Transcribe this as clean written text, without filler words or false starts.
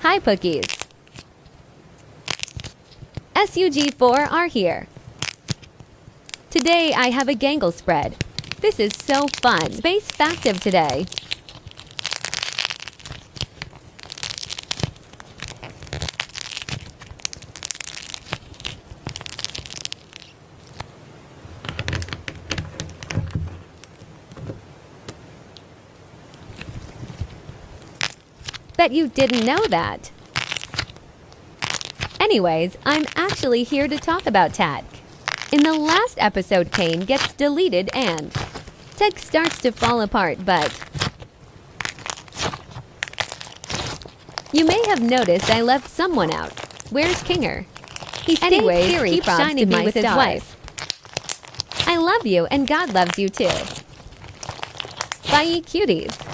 Hi, Pookies. SUG4 are here. Today I have a gangle spread. This is so fun. Space Factive today. Bet you didn't know that. Anyways, I'm actually here to talk about Tadk. In the last episode, Kane gets deleted and Tadk starts to fall apart, but you may have noticed I left someone out. Where's Kinger? He keeps shining me with his wife. I love you and God loves you too. Bye, cuties.